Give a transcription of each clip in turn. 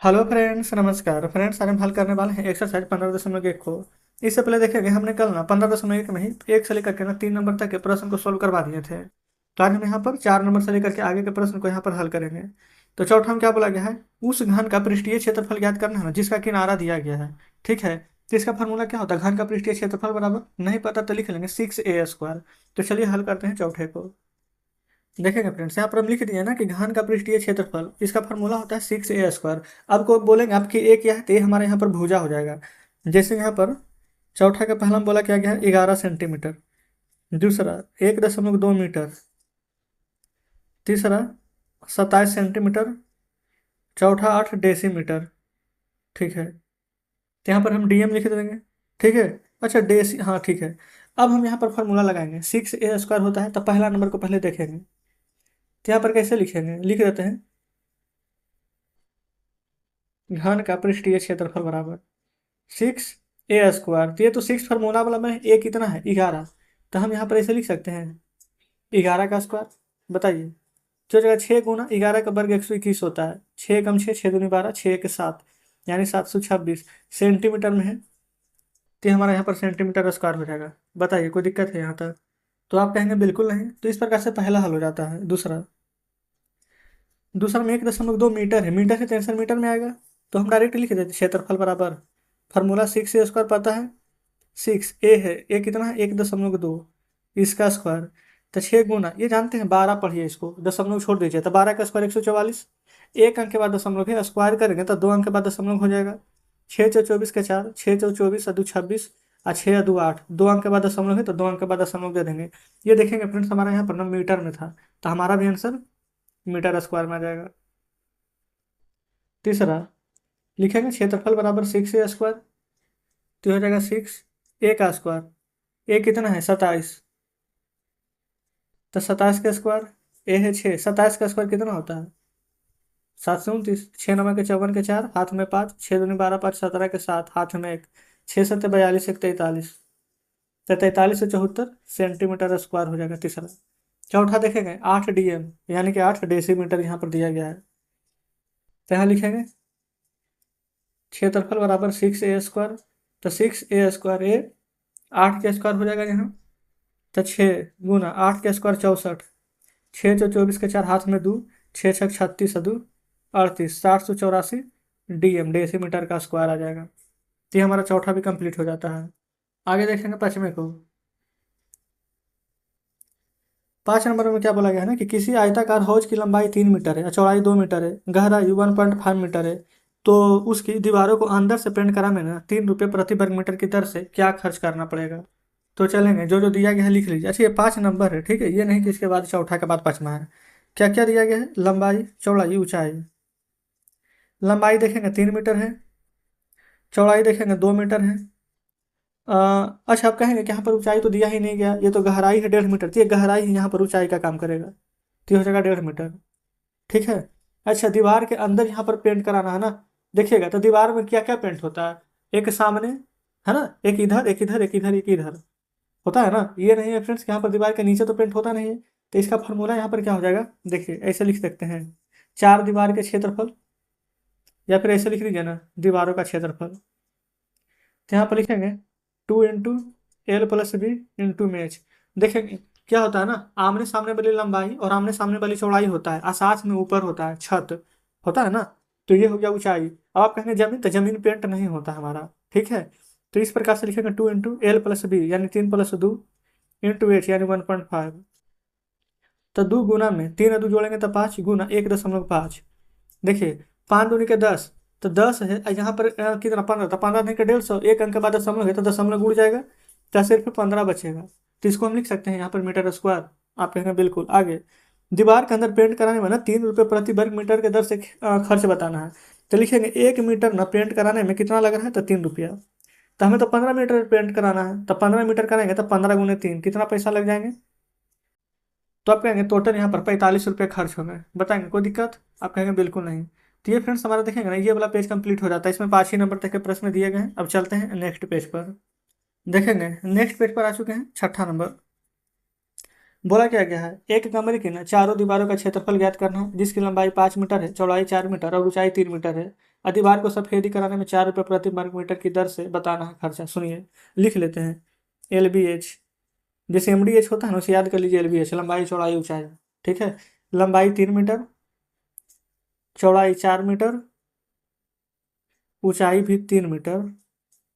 Hello friends, नमस्कार friends. आज हम हल करने वाले हैं एक्सरसाइज 15.1 को। इससे पहले देखेंगे हमने कल ना 15.1 में ही एक से लेकर के ना 3 नंबर तक के प्रश्न को सोल्व करवा दिए थे। तो आज हम यहाँ पर 4 नंबर से लेकर के आगे के प्रश्न को यहाँ पर हल करेंगे। तो चौथा में क्या बोला गया है, उस घन का पृष्ठीय क्षेत्रफल ज्ञात करना है ना जिसका किनारा दिया गया है। ठीक है, तो इसका फॉर्मूला क्या होता है, घन का पृष्ठीय क्षेत्रफल बराबर नहीं पता तो लिख लेंगे 6a²। तो चलिए हल करते हैं चौथे को। देखेंगे फ्रेंड्स, यहाँ पर हम लिख दिए ना कि घन का पृष्ठीय क्षेत्रफल, इसका फॉर्मूला होता है 6a²। आपको बोलेंगे आपकी ए क्या है, तो ये हमारे यहाँ पर भुजा हो जाएगा। जैसे यहाँ पर चौथा का पहला में बोला क्या गया है 11 सेंटीमीटर, दूसरा 1.2 मीटर, तीसरा 27 सेंटीमीटर, चौथा 8 डेसीमीटर। ठीक है, तो यहाँ पर हम डीएम लिख देंगे। ठीक है, अच्छा डेसी, हाँ ठीक है। अब हम यहाँ पर फॉर्मूला लगाएंगे, 6a² होता है, तो पहला नंबर को पहले देखेंगे। तो यहाँ पर कैसे लिखेंगे, लिख देते हैं घन का पृष्ठीय क्षेत्रफल बराबर 6a²। तो ये तो 6 फार्मूला वाला में ए कितना है 11, तो हम यहाँ पर ऐसे लिख सकते हैं 11 का स्क्वायर। बताइए, जो जगह 6 × 11 का वर्ग 121 होता है, 6 × 6 = 6 × 12, 6 × 7 यानी 726 सेंटीमीटर में है। तो ये हमारा यहाँ पर सेंटीमीटर स्क्वायर हो जाएगा। बताइए कोई दिक्कत है यहाँ तक? तो आप कहेंगे बिल्कुल नहीं। तो इस प्रकार से पहला हल हो जाता है। दूसरा दूसरा में 1.2 मीटर है, मीटर से टेंशन मीटर में आएगा, तो हम डायरेक्ट लिख देते क्षेत्रफल बराबर फार्मूला 6a² पता है, 6 ए है, ए कितना है 1.2, इसका स्क्वायर। तो 6 गुना ये जानते हैं 12, पढ़िए इसको, दशमलव छोड़ दीजिए, तो 12 का स्क्वायर 144। एक अंक के बाद दशमलव है, स्क्वायर करेंगे तो 2 अंक के बाद दशमलव हो जाएगा। 6 × 24 = 4, 6 × 24 = 26, और 6 × 2 = 8, 2 अंक के बाद दशमलव है तो 2 अंक के बाद दशमलव दे देंगे। ये देखेंगे फ्रेंड्स, हमारा यहाँ पर ना मीटर में था, तो हमारा भी आंसर मीटर स्क्वायर में आ जाएगा। तीसरा लिखेंगे क्षेत्रफल बराबर 6a²। तो हो जाएगा 6a²। ए कितना है 27, तो 27 का स्क्वायर, ए है 6, 27 का स्क्वायर कितना होता है 729, 6 × 9 = 54, हाथ में 5, 6 × 2 = 12, 5 × 17 के 7, हाथ में 1, 6 × 7 = 42, 1 × 43, तो 43 से 74 सेंटीमीटर स्क्वायर हो जाएगा तीसरा। चौथा देखेंगे 8 डीएम यानी कि 8 डेसीमीटर यहाँ पर दिया गया है। तो यहाँ लिखेंगे क्षेत्रफल बराबर 6a²। तो 6a² ए 8 का स्क्वायर हो जाएगा यहाँ, तो 6 × 8 का स्क्वायर 64, 6 × 24 के 4, हाथ में 2, 6 × 6 = 36, 38, 784 डीएम डेसीमीटर का स्क्वायर आ जाएगा। तो ये हमारा चौथा भी कंप्लीट हो जाता है। आगे देखेंगे पाँचवें को। 5 नंबर में क्या बोला गया है ना कि किसी आयताकार हौज की लंबाई 3 मीटर है और चौड़ाई 2 मीटर है, गहराई 1.5 मीटर है, तो उसकी दीवारों को अंदर से पेंट कराने में ना 3 रुपये प्रति वर्ग मीटर की दर से क्या खर्च करना पड़ेगा। तो चलेंगे, जो जो दिया गया है लिख लीजिए। अच्छा ये 5 नंबर है, ठीक है, ये नहीं कि इसके बाद चौथा के बाद पाँचवा है। क्या क्या दिया गया है, लंबाई, चौड़ाई, ऊंचाई। लंबाई देखेंगे 3 मीटर है, चौड़ाई देखेंगे 2 मीटर है। अच्छा, आप कहेंगे कि यहाँ पर ऊंचाई तो दिया ही नहीं गया, ये तो गहराई है 1.5 मीटर, तो ये गहराई ही यहाँ पर ऊंचाई का काम करेगा, तो ये हो जाएगा 1.5 मीटर। ठीक है। अच्छा, दीवार के अंदर यहाँ पर पेंट कराना है ना, देखिएगा तो दीवार में क्या क्या पेंट होता है, एक सामने है ना, एक इधर, एक इधर, एक इधर, एक इधर होता है ना। ये नहीं है फ्रेंड्स, यहाँ पर दीवार के नीचे तो पेंट होता नहीं है। तो इसका फॉर्मूला यहाँ पर क्या हो जाएगा, देखिए ऐसे लिख सकते हैं, 4 दीवार के क्षेत्रफल, या फिर ऐसे लिख लीजिए ना दीवारों का क्षेत्रफल। तो यहाँ पर लिखेंगे 2 × L + B × M। देखेंगे क्या होता है ना, आमने सामने वाली लंबाई और आमने सामने वाली चौड़ाई होता है, और साथ में ऊपर होता है छत, होता है ना। तो ये हो गया ऊंचाई। अब आप कहेंगे जमीन, तो जमीन पेंट नहीं होता हमारा, ठीक है। तो इस प्रकार से लिखेंगे 2 × L + B यानी 3 + 2 × H यानी 1.5। तो 2 गुना में 3 और 2 जोड़ेंगे तो 5, गुना 1.5। देखिए 5 × 2 = 10, तो 10 है, और यहाँ पर कितना 15, तो 15 नहीं का 150, एक अंक के बाद दशमलव है तो दशमलव उड़ जाएगा, तो सिर्फ 15 बचेगा। तो इसको हम लिख सकते हैं यहाँ पर मीटर स्क्वायर। आप कहेंगे बिल्कुल। आगे दीवार के अंदर पेंट कराने में ना 3 रुपये प्रति वर्ग मीटर के दर से खर्च बताना है। तो लिखेंगे 1 मीटर ना पेंट कराने में कितना लग रहा है, तो 3 रुपया। तो हमें तो 15 मीटर पेंट कराना है, तो 15 मीटर कराएंगे तो 15 × 3 कितना पैसा लग जाएंगे। तो आप कहेंगे टोटल यहाँ पर 45 रुपये खर्च हो गए। बताएंगे कोई दिक्कत? आप कहेंगे बिल्कुल नहीं। तो ये फ्रेंड्स हमारा देखेंगे ना, ये वाला पेज कंप्लीट हो जाता है, इसमें 5 ही नंबर तक के प्रश्न दिए गए हैं। अब चलते हैं नेक्स्ट पेज पर। देखेंगे नेक्स्ट पेज पर आ चुके हैं, छठा नंबर। बोला क्या गया है, एक कमरे की ना चारों दीवारों का क्षेत्रफल ज्ञात करना है जिसकी लंबाई 5 मीटर है, चौड़ाई 4 मीटर और ऊंचाई 3 मीटर है। दीवार को सफेदी कराने में 4 रुपये प्रति वर्ग मीटर की दर से बताना है खर्चा। सुनिए, लिख लेते हैं। LBH, जैसे MDH होता है ना, उसे याद कर लीजिए। LBH लंबाई चौड़ाई ऊंचाई, ठीक है। लंबाई 3 मीटर, चौड़ाई 4 मीटर, ऊंचाई भी 3 मीटर।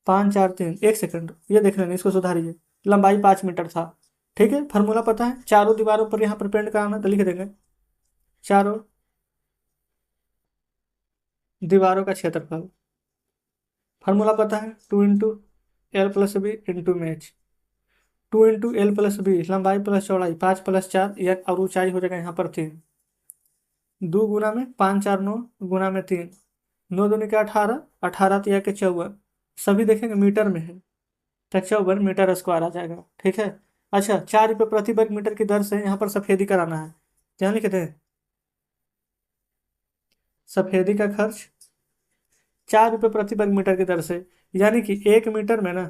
5 4 3, एक सेकंड, ये देख लेंगे, इसको सुधारिए। लंबाई 5 मीटर था, ठीक है। फार्मूला पता है, चारों दीवारों पर यहाँ पर पेंट कराना है, तो लिख देंगे चारों दीवारों का क्षेत्रफल। फार्मूला पता है, 2 × L + B × H. 2 × L + B, लंबाई प्लस चौड़ाई, 5 + 4 या और ऊंचाई हो जाएगा यहाँ पर 3। 2 × 5 × 4 9 × 3, 9 दूनी के 18, 18 तिया के 54। सभी देखेंगे मीटर में है, तो 54 मीटर स्क्वायर आ जाएगा, ठीक है। अच्छा, 4 रुपये प्रति वर्ग मीटर की दर से यहाँ पर सफेदी कराना है। क्या लिखते हैं, सफेदी का खर्च 4 रुपये प्रति वर्ग मीटर की दर से, यानी कि 1 मीटर में ना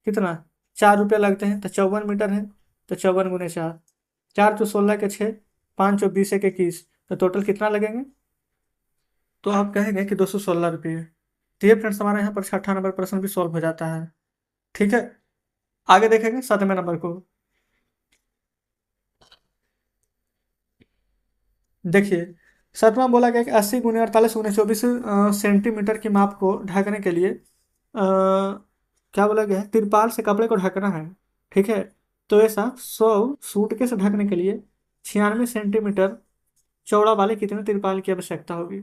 कितना, 4 रुपये लगते हैं, तो 54 मीटर है, तो 54 × 4, 4 × 2 = 16 के 6, 5 × 20 = 21, तो टोटल कितना लगेंगे, तो आप कहेंगे कि 216 रुपये। तो ये फ्रेंड्स हमारे यहाँ पर छठा नंबर प्रश्न भी सॉल्व हो जाता है, ठीक है। आगे देखेंगे 7वें नंबर को। देखिए, 7वां बोला गया कि 80 × 48 × 24 सेंटीमीटर की माप को ढकने के लिए क्या बोला गया है, तिरपाल से कपड़े को ढकना है, ठीक है। तो ऐसा 100 सूटकेस ढकने के लिए 96 सेंटीमीटर चौड़ा वाले कितने तिरपाल की आवश्यकता होगी।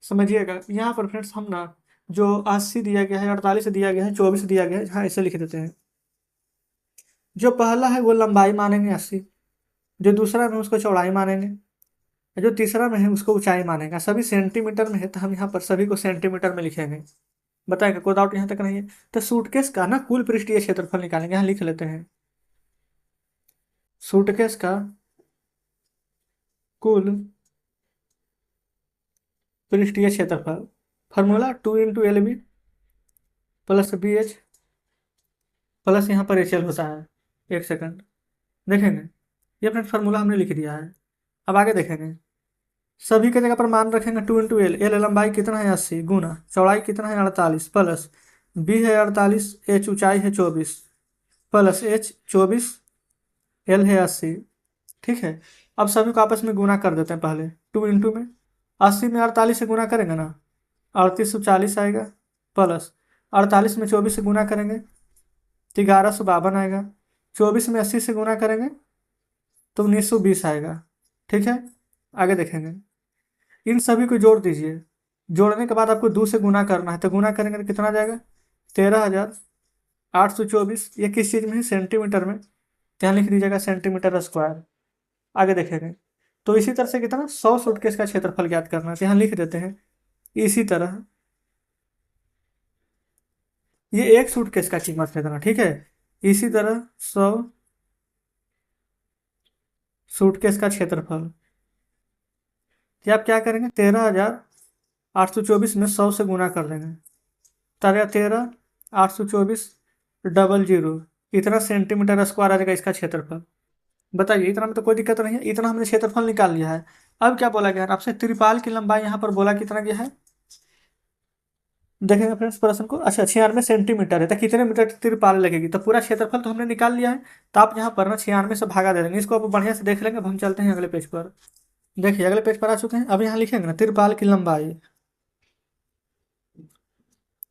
समझिएगा, यहाँ पर फ्रेंड्स हम ना जो 80 दिया गया है, 48 दिया गया है, 24 दिया गया है, हाँ ऐसे लिख देते हैं। जो पहला है वो लंबाई मानेंगे 80, जो दूसरा में उसको चौड़ाई मानेंगे, जो तीसरा में है उसको ऊंचाई मानेगा। सभी सेंटीमीटर में है, तो हम यहाँ पर सभी को सेंटीमीटर में लिखेंगे। बताएगा, कोई डाउट यहाँ तक नहीं है। तो सूटकेस का ना कुल पृष्ठीय क्षेत्रफल निकालेंगे, यहाँ लिख लेते हैं। सूटकेस का कुल पृष्ठीय क्षेत्रफल, फार्मूला 2 × LB + BH प्लस यहाँ पर HL होता है। एक सेकंड देखेंगे, ये अपना फार्मूला हमने लिख दिया है। अब आगे देखेंगे, सभी के जगह पर मान रखेंगे 2 × L। L लंबाई कितना है 80, गुना चौड़ाई कितना है 48, प्लस B है 48, H ऊंचाई है 24, प्लस H 24, L है 80, ठीक है। अब सभी को आपस में गुना कर देते हैं पहले, 2 × में 80 में 48 से गुना करेंगे ना, 3840 आएगा, प्लस 48 में 24 से गुना करेंगे तो 1152 आएगा, 24 में 80 से गुना करेंगे तो 1920 आएगा, ठीक है। आगे देखेंगे, इन सभी को जोड़ दीजिए। जोड़ने के बाद आपको 2 से गुना करना है, तो गुना करेंगे तो कितना आ जाएगा, 13,824। ये किस चीज़ में है, सेंटीमीटर में, तो यहाँ लिख दीजिएगा सेंटीमीटर स्क्वायर। आगे देखेंगे, तो इसी तरह से कितना 100 सूटकेस का क्षेत्रफल ज्ञात करना है, तो यहाँ लिख देते हैं इसी तरह। ये एक सूटकेस का कीमत है इतना, ठीक है। इसी तरह 100 सूटकेस का क्षेत्रफल, कि आप क्या करेंगे, 13,824 में 100 से गुना कर देंगे, 13,824 इतना सेंटीमीटर स्क्वायर आ जाएगा इसका क्षेत्रफल। बताइए, इतना में तो कोई दिक्कत नहीं है, इतना हमने क्षेत्रफल निकाल लिया है। अब क्या बोला गया है आपसे, त्रिपाल की लंबाई यहाँ पर बोला कितना गया है, देखेंगे फ्रेंड्स प्रश्न को। अच्छा, 96 सेंटीमीटर है, तो कितने मीटर की त्रिपाल लगेगी, तो पूरा क्षेत्रफल तो हमने निकाल लिया है। तो आप यहाँ पर ना 96 से भागा दे देंगे, इसको आप बढ़िया से देख लेंगे। अब हम चलते हैं अगले पेज पर। देखिए, अगले पेज पर आ चुके हैं। अब यहाँ लिखेंगे ना त्रिपाल की लंबाई,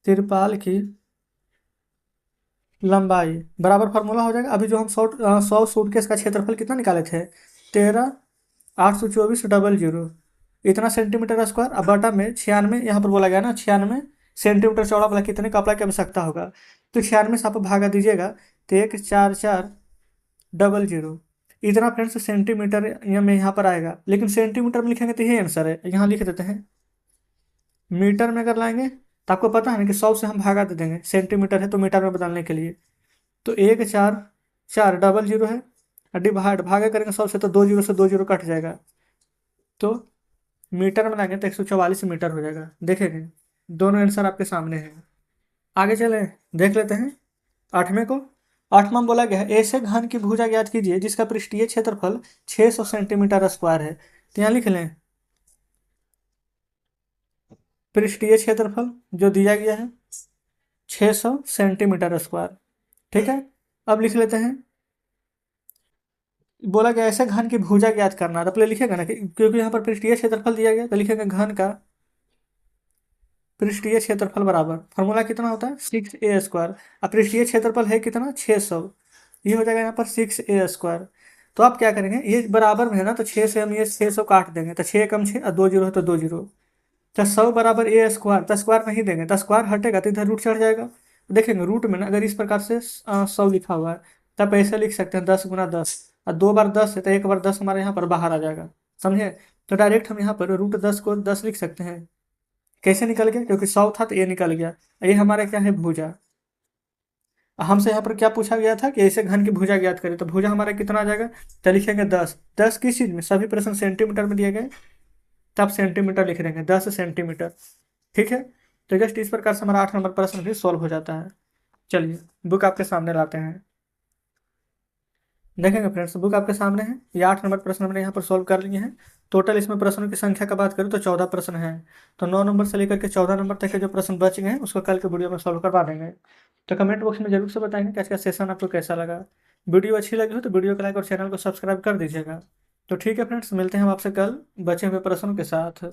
त्रिपाल की लंबाई बराबर फार्मूला हो जाएगा। अभी जो हम 100 सूटकेस का क्षेत्रफल कितना निकाले थे, 13,824 इतना सेंटीमीटर स्क्वायर। अब बटा में 96, यहाँ पर बोला गया ना 96 सेंटीमीटर चौड़ा वाला कितने कपड़ा की आवश्यकता होगा, तो 96 से आप भागा दीजिएगा तो 14400 इतना फ्रेंड्स सेंटीमीटर में यहाँ पर आएगा। लेकिन सेंटीमीटर में लिखेंगे तो यही आंसर है, यहाँ लिख देते हैं। मीटर में अगर लाएंगे तो आपको पता है ना कि 100 से हम भागा दे देंगे, सेंटीमीटर है तो मीटर में बदलने के लिए। तो 14400 है, और डिवाइड भागा करेंगे 100 से, तो 2 जीरो से 2 जीरो कट जाएगा, तो मीटर में लाएंगे तो 144 मीटर हो जाएगा। देखेंगे, दोनों आंसर आपके सामने हैं। आगे चले देख लेते हैं 8वें को। 8वां बोला गया है ऐसे घन की भुजा ज्ञात कीजिए जिसका पृष्ठीय क्षेत्रफल 600 सेंटीमीटर स्क्वायर है। तो यहाँ लिख लें पृष्ठीय क्षेत्रफल जो दिया गया है 600 सेंटीमीटर स्क्वायर। ठीक है, अब लिख लेते हैं बोला गया ऐसे घन की भुजा ज्ञात करना है, तो पहले लिखेगा ना क्योंकि यहाँ पर पृष्ठीय क्षेत्रफल दिया गया तो लिखेगा घन का पृष्ठीय क्षेत्रफल बराबर फॉर्मूला कितना होता है 6a²। अब पृष्ठीय क्षेत्रफल है कितना 600, ये हो जाएगा यहाँ पर 6a²। तो आप क्या करेंगे ये बराबर में है ना, तो 6 से हम ये 600 काट देंगे तो 6 कम 6 और 2 जीरो है तो 2 जीरो, तो 100 बराबर a²। तो स्क्वायर नहीं देंगे तो स्क्वायर हटेगा तो इधर रूट चढ़ जाएगा। देखेंगे रूट में ना अगर इस प्रकार से 100 लिखा हुआ है तब ऐसे लिख सकते हैं 10 गुना 10, और 2 बार 10 है तो 1 बार 10 हमारे यहाँ पर बाहर आ जाएगा, समझे। तो डायरेक्ट हम यहाँ पर रूट 10 को 10 लिख सकते हैं। कैसे निकल गया, क्योंकि 100 था तो ये निकल गया। ये हमारा क्या है भुजा। हमसे यहाँ पर क्या पूछा गया था कि ऐसे घन की भुजा ज्ञात करें, तो भुजा हमारा कितना आ जाएगा, तो लिखेंगे 10। 10 किस चीज़ में, सभी प्रश्न सेंटीमीटर में दिए गए तब सेंटीमीटर लिख देंगे 10 सेंटीमीटर। ठीक है, तो जस्ट इस प्रकार से हमारा 8 नंबर प्रश्न भी सॉल्व हो जाता है। चलिए बुक आपके सामने लाते हैं, देखेंगे फ्रेंड्स बुक आपके सामने है। ये 8 नंबर प्रश्न हमने यहाँ पर सॉल्व कर लिए हैं। टोटल इसमें प्रश्नों की संख्या का बात करें तो 14 प्रश्न हैं। तो 9 नंबर से लेकर के 14 नंबर तक के जो प्रश्न बच गए हैं उसको कल के वीडियो में सॉल्व करवा देंगे। तो कमेंट बॉक्स में जरूर से बताएंगे कि आज का सेशन आपको कैसा लगा। वीडियो अच्छी लगी हो तो वीडियो को लाइक और चैनल को सब्सक्राइब कर दीजिएगा। तो ठीक है फ्रेंड्स, मिलते हैं हम आपसे कल बचे हुए प्रश्नों के साथ।